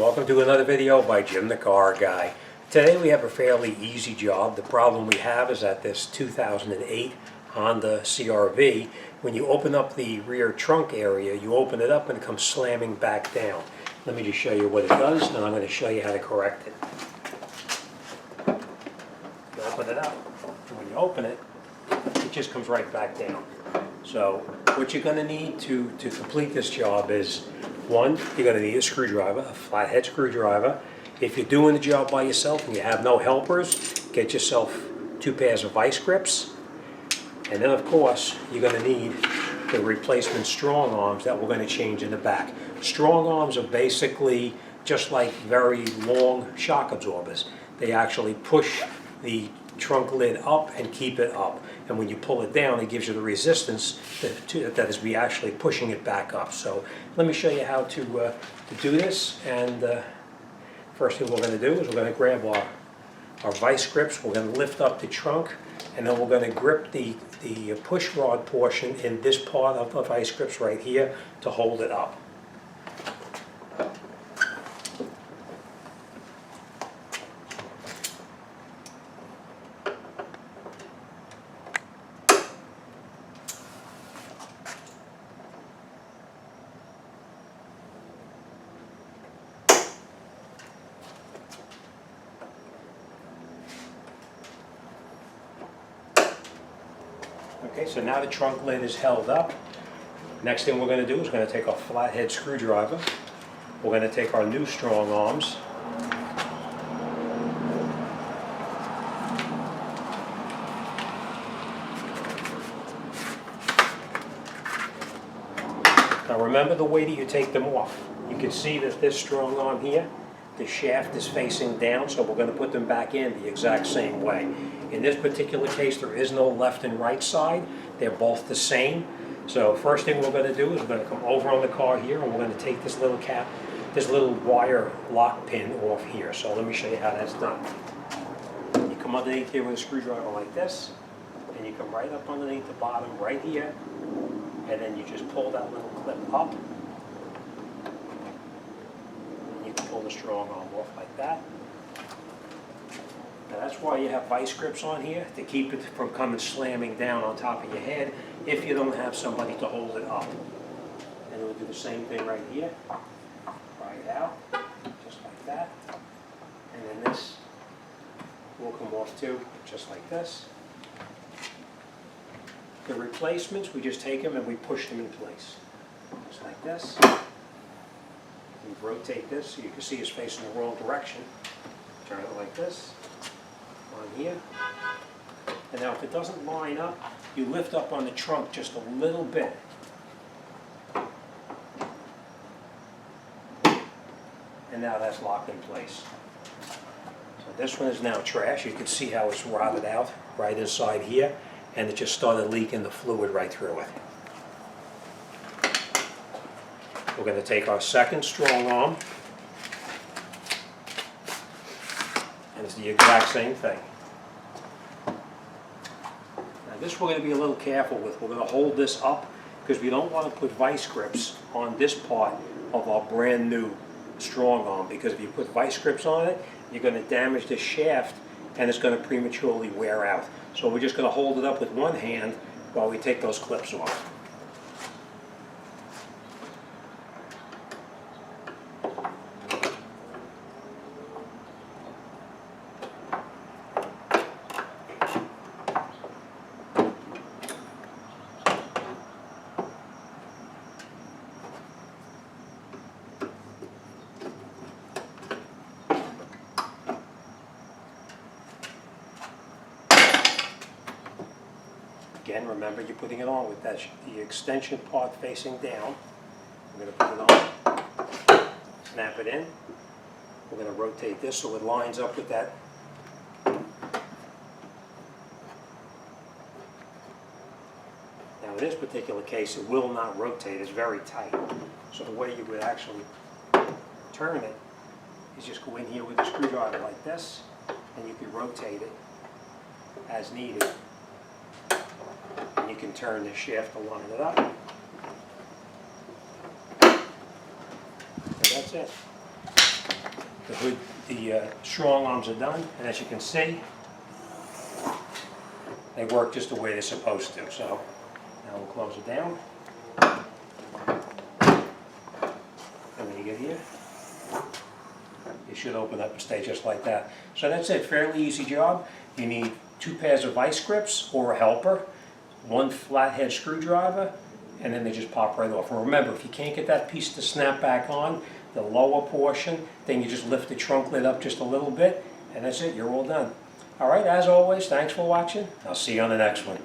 welcome to another video by Jim the Car Guy. Today we have a fairly easy job. The problem we have is that this 2008 Honda CRV, when you open up the rear trunk area, you open it up and it comes slamming back down. Let me just show you what it does, and I'm going to show you how to correct it. You open it up, and when you open it, it just comes right back down. So what you're going to need to complete this job is, one, you're going to need a screwdriver, a flathead screwdriver. If you're doing the job by yourself and you have no helpers, get yourself 2 pairs of vice grips. And then of course, you're going to need the replacement strong arms that we're going to change in the back. Strong arms are basically just like very long shock absorbers. They actually push the trunk lid up and keep it up. And when you pull it down, it gives you the resistance that is actually pushing it back up. So let me show you how to do this. And first thing we're going to do is we're going to grab our vice grips. We're going to lift up the trunk, and then we're going to grip the push rod portion in this part of the vice grips right here to hold it up. Okay, so now the trunk lid is held up. Next thing we're going to do is we're going to take our flathead screwdriver. We're going to take our new strong arms. Now remember the way that you take them off. You can see that this strong arm here, the shaft is facing down, so we're going to put them back in the exact same way. In this particular case, there is no left and right side. They're both the same. So first thing we're going to do is we're going to come over on the car here, and we're going to take this little cap, this little wire lock pin off here. So let me show you how that's done. You come underneath here with a screwdriver like this, and you come right up underneath the bottom right here, and then you just pull that little clip up. You can pull the strong arm off like that. Now that's why you have vice grips on here, to keep it from coming slamming down on top of your head if you don't have somebody to hold it up. And we'll do the same thing right here. Pry it out, just like that. And then this will come off too, just like this. The replacements, we just take them and we push them in place. Just like this. We rotate this so you can see it's facing the wrong direction. Turn it like this. On here. And now if it doesn't line up, you lift up on the trunk just a little bit. And now that's locked in place. So this one is now trash. You can see how it's rotted out right inside here, and it just started leaking the fluid right through it. We're going to take our second strong arm, and it's the exact same thing. Now this we're going to be a little careful with. We're going to hold this up because we don't want to put vice grips on this part of our brand new strong arm, because if you put vice grips on it, you're going to damage the shaft and it's going to prematurely wear out. So we're just going to hold it up with one hand while we take those clips off. Again, remember you're putting it on with the extension part facing down. We're going to put it on, snap it in. We're going to rotate this so it lines up with that. Now in this particular case, it will not rotate. It's very tight. So the way you would actually turn it is just go in here with a screwdriver like this, and you can rotate it as needed. And you can turn the shaft to line it up. And that's it. The hood, the strong arms are done, and as you can see, they work just the way they're supposed to. So now we'll close it down. And when you get here, it should open up and stay just like that. So that's it, fairly easy job. You need 2 pairs of vice grips or a helper, 1 flathead screwdriver, and then they just pop right off. And remember, if you can't get that piece to snap back on, the lower portion, then you just lift the trunk lid up just a little bit, and that's it, you're all done. All right, as always, thanks for watching. I'll see you on the next one.